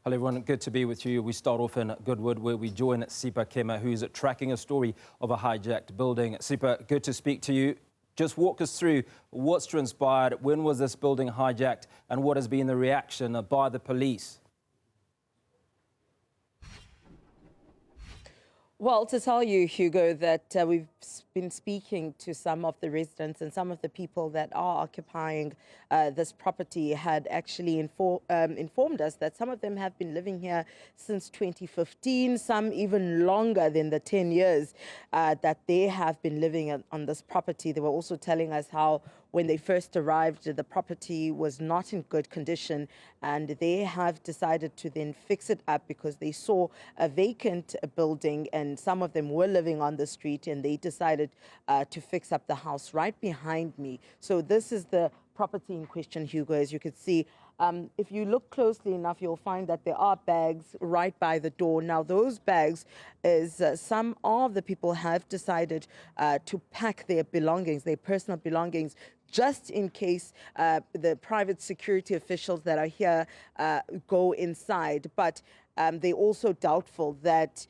Hello everyone, good to be with you. We start off in Goodwood where we join Sipa Kema, who's tracking a story of a hijacked building. Sipa, good to speak to you. Just walk us through what's transpired, when was this building hijacked and what has been the reaction by the police? Well, to tell you, Hugo, that we've been speaking to some of the residents and some of the people that are occupying this property had actually informed us that some of them have been living here since 2015, some even longer than the 10 years that they have been living on this property. They were also telling us how when they first arrived, the property was not in good condition, and they have decided to then fix it up because they saw a vacant building and some of them were living on the street, and they decided to fix up the house right behind me. So this is the property in question, Hugo. As you can see, if you look closely enough, you'll find that there are bags right by the door. Now, those bags is some of the people have decided to pack their belongings, their personal belongings, just in case the private security officials that are here go inside. But they're also doubtful that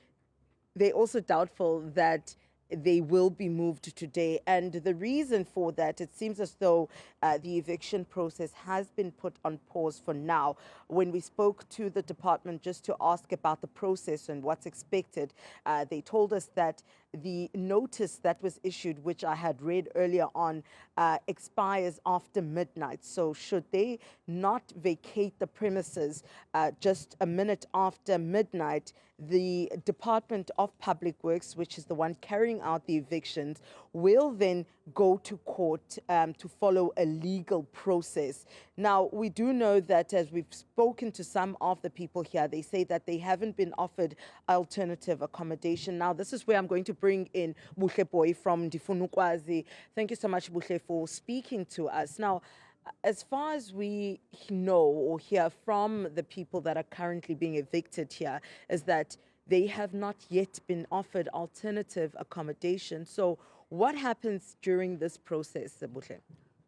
they will be moved today. And the reason for that, it seems as though the eviction process has been put on pause for now. When we spoke to the department just to ask about the process and what's expected, they told us that the notice that was issued, which I had read earlier on, expires after midnight. So should they not vacate the premises just a minute after midnight, the Department of Public Works, which is the one carrying out the evictions, will then go to court to follow a legal process. Now, we do know that as we've spoken to some of the people here, they say that they haven't been offered alternative accommodation. Now, this is where I'm going to bring in Buhle Booi from Ndifuna Ukwazi. Thank you so much, Buhle, for speaking to us. Now, as far as we know or hear from the people that are currently being evicted here, is that they have not yet been offered alternative accommodation. So what happens during this process, Buhle?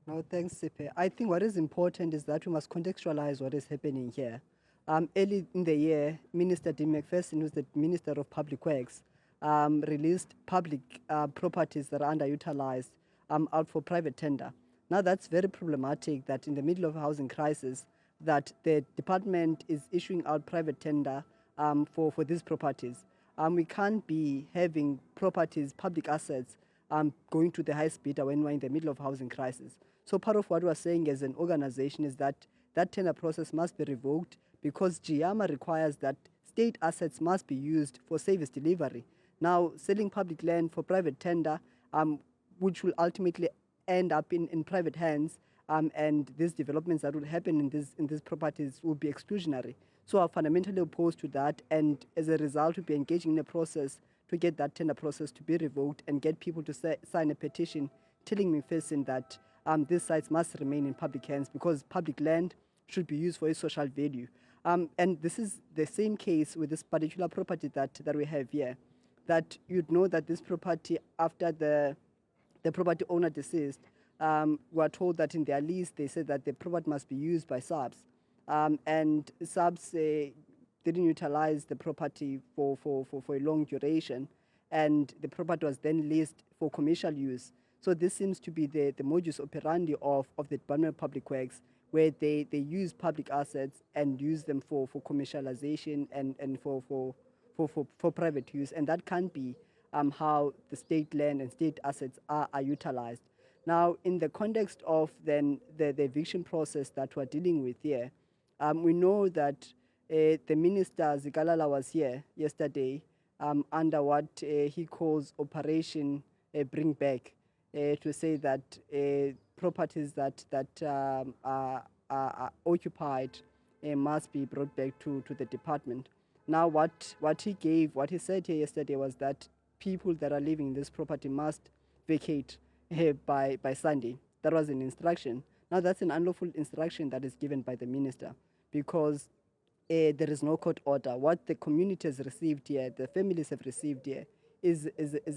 No, thanks, Sipe. I think what is important is that we must contextualize what is happening here. Early in the year, Minister Dean McPherson, who's the Minister of Public Works, released public properties that are underutilized out for private tender. Now, that's very problematic that in the middle of a housing crisis, that the department is issuing out private tender for these properties. We can't be having properties, public assets, going to the highest bidder when we're in the middle of a housing crisis. So part of what we're saying as an organization is that that tender process must be revoked because GIAMA requires that state assets must be used for service delivery. Now, selling public land for private tender, which will ultimately end up in private hands, and these developments that will happen in these properties will be exclusionary. So I'm fundamentally opposed to that, and as a result, we'll be engaging in a process to get that tender process to be revoked and get people to sign a petition telling McPherson that these sites must remain in public hands because public land should be used for its social value. And this is the same case with this particular property that we have here, that you'd know that this property, after the property owner deceased, were told that in their lease, they said that the property must be used by subs. And subs didn't utilize the property for a long duration, and the property was then leased for commercial use. So this seems to be the modus operandi of the Department of Public Works, where they use public assets and use them for commercialization and for private use. And that can't be how the state land and state assets are utilized. Now, in the context of then the eviction process that we're dealing with here, we know that the Minister Zikalala was here yesterday under what he calls Operation Bring Back, to say that properties that are occupied must be brought back to the department. Now, what he said here yesterday was that people that are living in this property must vacate by Sunday. That was an instruction. Now, that's an unlawful instruction that is given by the minister because there is no court order. What the community has received here, the families have received here, is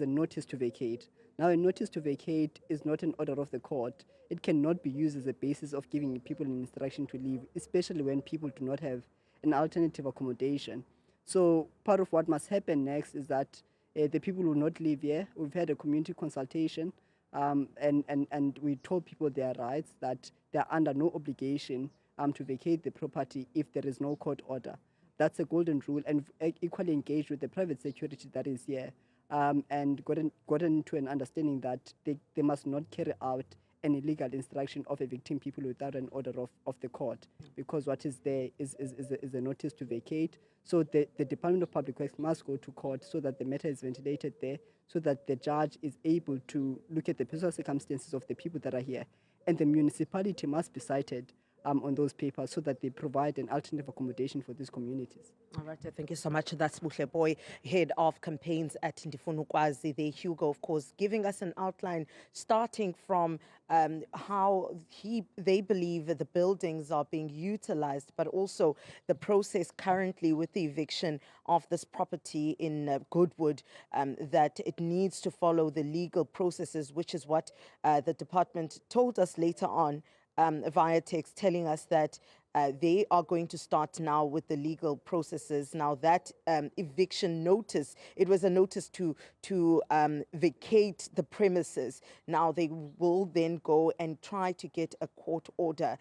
a notice to vacate. Now, a notice to vacate is not an order of the court. It cannot be used as a basis of giving people an instruction to leave, especially when people do not have an alternative accommodation. So part of what must happen next is that the people will not live here. We've had a community consultation, and we told people their rights, that they're under no obligation to vacate the property if there is no court order. That's a golden rule, and equally engaged with the private security that is here, and gotten to an understanding that they must not carry out an illegal instruction of evicting people without an order of the court, because what is there is a notice to vacate. So the Department of Public Works must go to court so that the matter is ventilated there, so that the judge is able to look at the personal circumstances of the people that are here. And the municipality must be cited on those papers so that they provide an alternative accommodation for these communities. All right, thank you so much. That's Buhle Booi, head of campaigns at Ndifuna Ukwazi. There, Hugo, of course, giving us an outline starting from how they believe that the buildings are being utilized, but also the process currently with the eviction of this property in Goodwood, that it needs to follow the legal processes, which is what the department told us later on via text, telling us that they are going to start now with the legal processes. Now that eviction notice, it was a notice to vacate the premises. Now they will then go and try to get a court order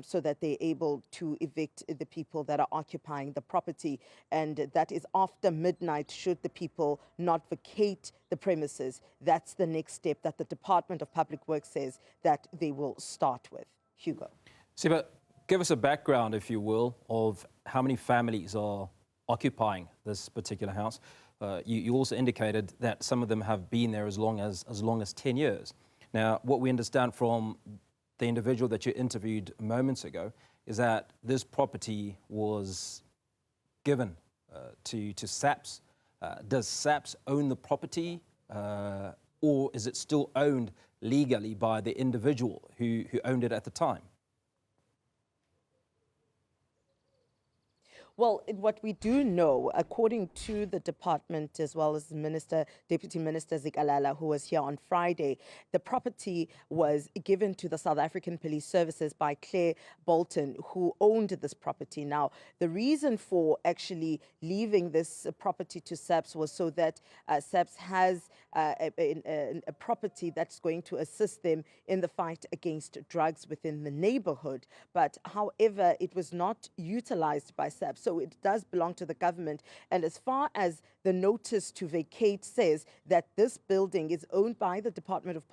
so that they're able to evict the people that are occupying the property. And that is after midnight, should the people not vacate the premises. That's the next step that the Department of Public Works says that they will start with. Hugo. Siba, give us a background, if you will, of how many families are occupying this particular house. You also indicated that some of them have been there as long as 10 years. Now, what we understand from the individual that you interviewed moments ago is that this property was given to SAPS. Does SAPS own the property, or is it still owned legally by the individual who owned it at the time? Well, what we do know, according to the department, as well as the Deputy Minister Zikalala, who was here on Friday, the property was given to the South African Police Services by Claire Bolton, who owned this property. Now, the reason for actually leaving this property to SAPS was so that SAPS has a property that's going to assist them in the fight against drugs within the neighborhood. But however, it was not utilized by SAPS. So it does belong to the government. And as far as the notice to vacate says that this building is owned by the Department of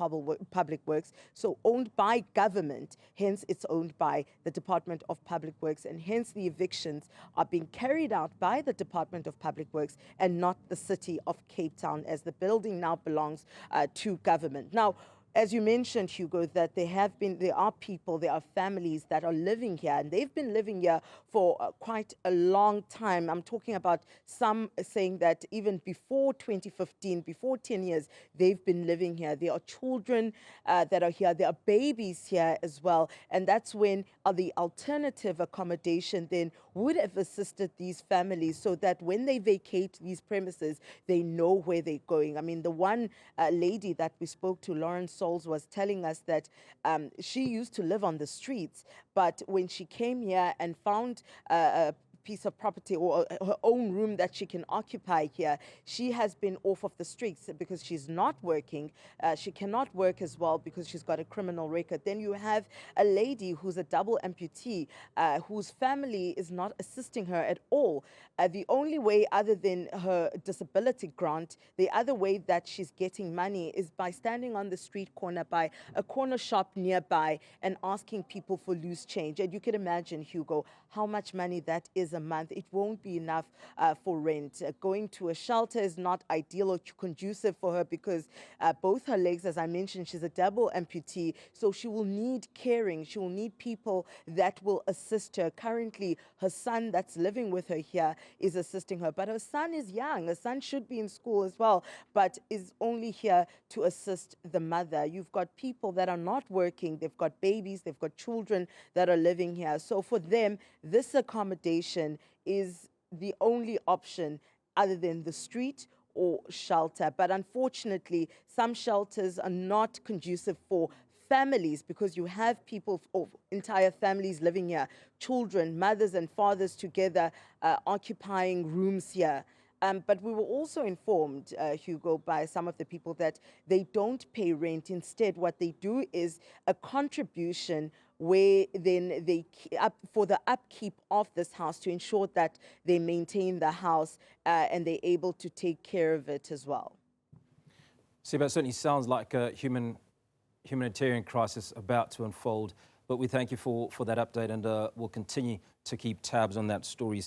Public Works, so owned by government, hence it's owned by the Department of Public Works, and hence the evictions are being carried out by the Department of Public Works and not the city of Cape Town, as the building now belongs to government. Now, as you mentioned, Hugo, that there are people, there are families that are living here, and they've been living here for quite a long time. I'm talking about some saying that even before 2015, before 10 years, they've been living here. There are children that are here. There are babies here as well. And that's when the alternative accommodation then would have assisted these families so that when they vacate these premises, they know where they're going. I mean, the one lady that we spoke to, Lawrence Souls, was telling us that she used to live on the streets, but when she came here and found a piece of property or her own room that she can occupy here, she has been off of the streets because she's not working. She cannot work as well because she's got a criminal record. Then you have a lady who's a double amputee, whose family is not assisting her at all. The only way, other than her disability grant, the other way that she's getting money is by standing on the street corner by a corner shop nearby and asking people for loose change. And you can imagine, Hugo, how much money that is a month. It won't be enough for rent. Going to a shelter is not ideal or conducive for her because both her legs, as I mentioned, she's a double amputee, so she will need caring. She will need people that will assist her. Currently, her son that's living with her here is assisting her, but her son is young. Her son should be in school as well, but is only here to assist the mother. You've got people that are not working. They've got babies. They've got children that are living here. So for them, this accommodation is the only option other than the street or shelter. But unfortunately, some shelters are not conducive for families, because you have people, entire families living here, children, mothers and fathers together occupying rooms here. But we were also informed, Hugo, by some of the people that they don't pay rent. Instead, what they do is a contribution where then they for the upkeep of this house to ensure that they maintain the house and they're able to take care of it as well. Siba, it certainly sounds like a humanitarian crisis about to unfold, but we thank you for that update, and we'll continue to keep tabs on that story.